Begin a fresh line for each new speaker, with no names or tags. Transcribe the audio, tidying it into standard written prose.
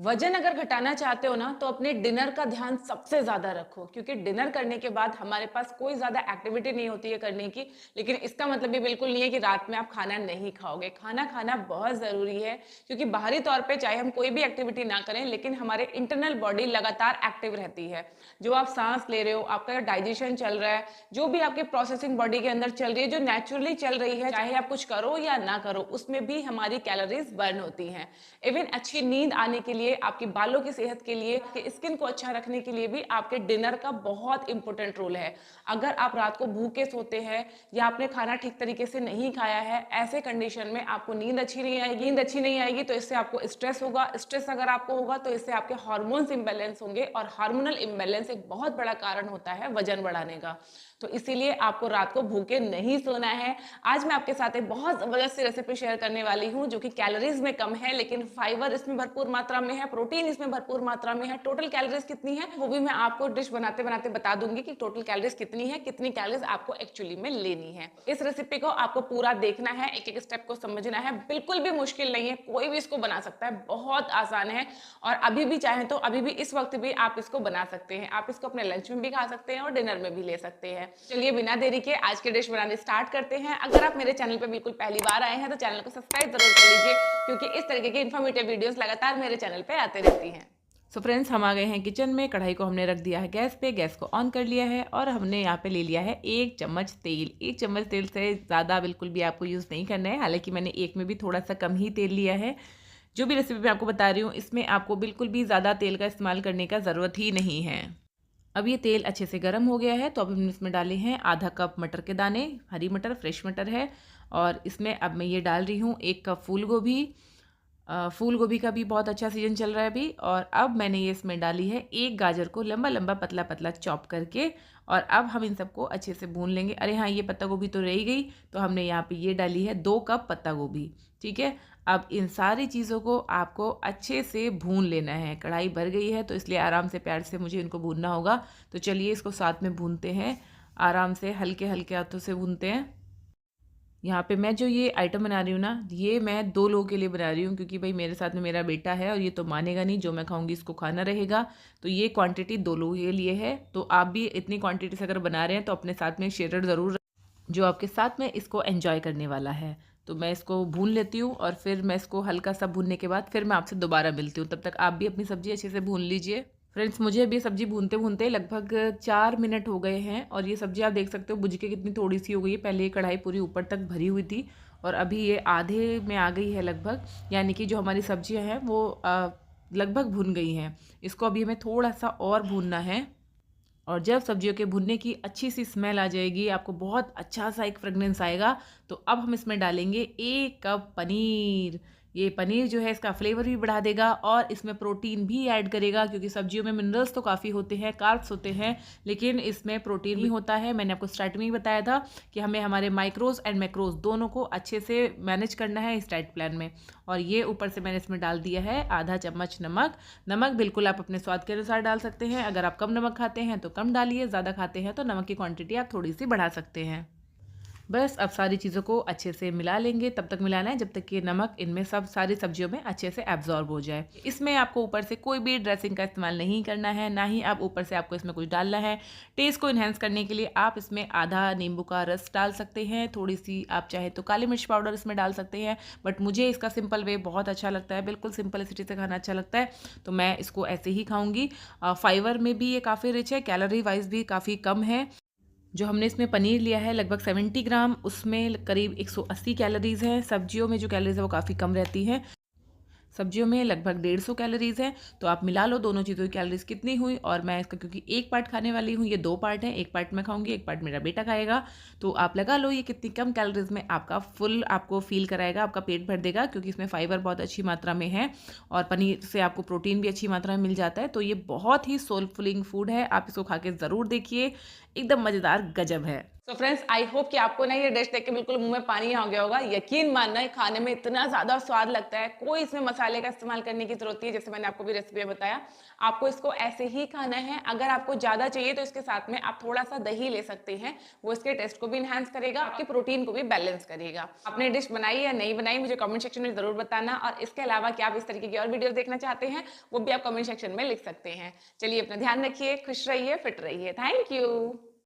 वजन अगर घटाना चाहते हो ना तो अपने डिनर का ध्यान सबसे ज़्यादा रखो, क्योंकि डिनर करने के बाद हमारे पास कोई ज़्यादा एक्टिविटी नहीं होती है करने की। लेकिन इसका मतलब ये बिल्कुल नहीं है कि रात में आप खाना नहीं खाओगे। खाना खाना बहुत ज़रूरी है, क्योंकि बाहरी तौर पे चाहे हम कोई भी एक्टिविटी ना करें लेकिन हमारे इंटरनल बॉडी लगातार एक्टिव रहती है। जो आप सांस ले रहे हो, आपका डाइजेशन चल रहा है, जो भी आपकी प्रोसेसिंग बॉडी के अंदर चल रही है, जो नेचुरली चल रही है, चाहे आप कुछ करो या ना करो, उसमें भी हमारी कैलोरीज बर्न होती हैं। इवन अच्छी नींद आने के लिए, आपके बालों की सेहत के लिए, आपके स्किन को अच्छा रखने के लिए भी आपके डिनर का बहुत इंपॉर्टेंट रोल है। अगर आप रात को भूखे सोते हैं या आपने खाना ठीक तरीके से नहीं खाया है, ऐसे कंडीशन में आपको नींद अच्छी नहीं आएगी। नींद अच्छी नहीं आएगी तो इससे आपको स्ट्रेस होगा। स्ट्रेस अगर आपको होगा तो इससे आपके हार्मोन्स इम्बैलेंस होंगे, और हार्मोनल इम्बैलेंस एक बहुत बड़ा कारण होता है वजन बढ़ाने का। तो इसीलिए आपको रात को भूखे नहीं सोना है। आज मैं आपके साथ एक बहुत जबरदस्त रेसिपी शेयर करने वाली हूँ, जो कि कैलोरीज में कम है लेकिन फाइबर इसमें भरपूर मात्रा में है, प्रोटीन इसमें भरपूर मात्रा में है। टोटल कैलोरीज कितनी है वो भी मैं आपको डिश बनाते बनाते बता दूंगी कि टोटल कैलोरीज कितनी है, कितनी कैलोरीज आपको एक्चुअली में लेनी है। इस रेसिपी को आपको पूरा देखना है, एक एक स्टेप को समझना है। बिल्कुल भी मुश्किल नहीं है, कोई भी इसको बना सकता है, बहुत आसान है। और अभी भी चाहें तो अभी भी इस वक्त भी आप इसको बना सकते हैं। आप इसको अपने लंच में भी खा सकते हैं और डिनर में भी ले सकते हैं। चलिए बिना देरी के आज के डिश बनाने स्टार्ट करते हैं। अगर आप मेरे चैनल पे बिल्कुल पहली बार आए हैं तो चैनल को सब्सक्राइब जरूर कर लीजिए, क्योंकि इस तरीके की इन्फॉर्मेटिव वीडियोस लगातार मेरे चैनल पे आते रहती हैं।
सो फ्रेंड्स, हम आ गए हैं किचन में। कढ़ाई को हमने रख दिया है गैस पे, गैस को ऑन कर लिया है और हमने यहाँ पे ले लिया है 1 चम्मच तेल। 1 चम्मच तेल से ज़्यादा बिल्कुल भी आपको यूज़ नहीं करना है, हालांकि मैंने एक में भी थोड़ा सा कम ही तेल लिया है। जो भी रेसिपी मैं आपको बता रही हूँ इसमें आपको बिल्कुल भी ज़्यादा तेल का इस्तेमाल करने का ज़रूरत ही नहीं है। अब ये तेल अच्छे से गर्म हो गया है तो अब हमने इसमें डाले हैं आधा कप मटर के दाने, हरी मटर, फ्रेश मटर है। और इसमें अब मैं ये डाल रही हूँ 1 कप फूल गोभी। फूल गोभी का भी बहुत अच्छा सीजन चल रहा है अभी। और अब मैंने ये इसमें डाली है 1 गाजर को लंबा लंबा पतला पतला चॉप करके। और अब हम इन सबको अच्छे से भून लेंगे। अरे हाँ, ये पत्ता गोभी तो रह गई, तो हमने यहाँ पे ये डाली है 2 कप पत्ता गोभी। ठीक है, अब इन सारी चीज़ों को आपको अच्छे से भून लेना है। कढ़ाई भर गई है तो इसलिए आराम से प्यार से मुझे इनको भूनना होगा। तो चलिए इसको साथ में भूनते हैं, आराम से हल्के हल्के हाथों से भूनते हैं। यहाँ पे मैं जो ये आइटम बना रही हूँ ना, ये मैं 2 लोगों के लिए बना रही हूँ, क्योंकि भाई मेरे साथ में मेरा बेटा है और ये तो मानेगा नहीं, जो मैं खाऊंगी इसको खाना रहेगा। तो ये क्वांटिटी 2 लोगों के लिए है। तो आप भी इतनी क्वांटिटी से अगर बना रहे हैं तो अपने साथ में शेयर ज़रूर, जो आपके साथ में इसको एंजॉय करने वाला है। तो मैं इसको भून लेती हूँ और फिर मैं इसको हल्का सा भूनने के बाद फिर मैं आपसे दोबारा मिलती हूँ। तब तक आप भी अपनी सब्ज़ी अच्छे से भून लीजिए। फ्रेंड्स, मुझे अभी सब्जी भूनते भूनते लगभग 4 मिनट हो गए हैं और ये सब्जी आप देख सकते हो भुज के कितनी थोड़ी सी हो गई है। पहले ये कढ़ाई पूरी ऊपर तक भरी हुई थी और अभी ये आधे में आ गई है लगभग, यानी कि जो हमारी सब्जियां हैं वो लगभग भुन गई हैं। इसको अभी हमें थोड़ा सा और भूनना है। और जब सब्जियों के भुनने की अच्छी सी स्मेल आ जाएगी, आपको बहुत अच्छा सा एक फ्रेगनेंस आएगा, तो अब हम इसमें डालेंगे 1 कप पनीर। ये पनीर जो है इसका फ्लेवर भी बढ़ा देगा और इसमें प्रोटीन भी ऐड करेगा, क्योंकि सब्जियों में मिनरल्स तो काफ़ी होते हैं, कार्ब्स होते हैं, लेकिन इसमें प्रोटीन भी होता है। मैंने आपको स्टार्टिंग में ही बताया था कि हमें हमारे माइक्रोज एंड मैक्रोज दोनों को अच्छे से मैनेज करना है इस डाइट प्लान में। और ये ऊपर से मैंने इसमें डाल दिया है आधा चम्मच नमक। नमक बिल्कुल आप अपने स्वाद के अनुसार डाल सकते हैं। अगर आप कम नमक खाते हैं तो कम डालिए, ज़्यादा खाते हैं तो नमक की क्वांटिटी आप थोड़ी सी बढ़ा सकते हैं। बस अब सारी चीज़ों को अच्छे से मिला लेंगे। तब तक मिलाना है जब तक कि नमक इनमें सब सारी सब्जियों में अच्छे से एब्जॉर्ब हो जाए। इसमें आपको ऊपर से कोई भी ड्रेसिंग का इस्तेमाल नहीं करना है, ना ही आप ऊपर से आपको इसमें कुछ डालना है। टेस्ट को इन्हेंस करने के लिए आप इसमें आधा नींबू का रस डाल सकते हैं, थोड़ी सी आप चाहे तो काली मिर्च पाउडर इसमें डाल सकते हैं। बट मुझे इसका सिंपल वे बहुत अच्छा लगता है, बिल्कुल सिंपलिसिटी से खाना अच्छा लगता है, तो मैं इसको ऐसे ही खाऊंगी। फाइबर में भी ये काफ़ी रिच है, कैलोरी वाइज भी काफ़ी कम है। जो हमने इसमें पनीर लिया है लगभग 70 ग्राम, उसमें करीब 180 कैलोरीज़ हैं। सब्जियों में जो कैलोरीज़ है वो काफ़ी कम रहती हैं। सब्जियों में लगभग 150 कैलोरीज़ हैं। तो आप मिला लो दोनों चीज़ों की कैलोरीज़ कितनी हुई। और मैं इसका क्योंकि 1 पार्ट खाने वाली हूँ, ये 2 पार्ट हैं, 1 पार्ट मैं खाऊंगी, 1 पार्ट मेरा बेटा खाएगा। तो आप लगा लो ये कितनी कम कैलोरीज़ में आपका फुल आपको फील कराएगा, आपका पेट भर देगा, क्योंकि इसमें फाइबर बहुत अच्छी मात्रा में है और पनीर से आपको प्रोटीन भी अच्छी मात्रा में मिल जाता है। तो ये बहुत ही सोल फिलिंग फूड है, आप इसको खा के ज़रूर देखिए, एकदम मज़ेदार गजब है।
सो फ्रेंड्स, आई होप कि आपको ना ये डिश देख के बिल्कुल मुंह में पानी आ गया होगा। यकीन मानना, ये खाने में इतना ज़्यादा स्वाद लगता है, कोई इसमें मसाले का इस्तेमाल करने की ज़रूरत नहीं है, जैसे मैंने आपको भी रेसिपी में बताया। आपको इसको ऐसे ही खाना है। अगर आपको ज़्यादा चाहिए तो इसके साथ में आप थोड़ा-सा दही ले सकते हैं, वो इसके टेस्ट को भी एनहांस करेगा, आपके प्रोटीन को भी बैलेंस करेगा। आपने डिश बनाई या नहीं बनाई, मुझे कमेंट सेक्शन में ज़रूर बताना, और इसके अलावा क्या आप इस तरीके की और वीडियोज़ देखना चाहते हैं, वो भी आप कमेंट सेक्शन में लिख सकते हैं। चलिए, अपना ध्यान रखिए, खुश रहिए, फिट रहिए। Thank you.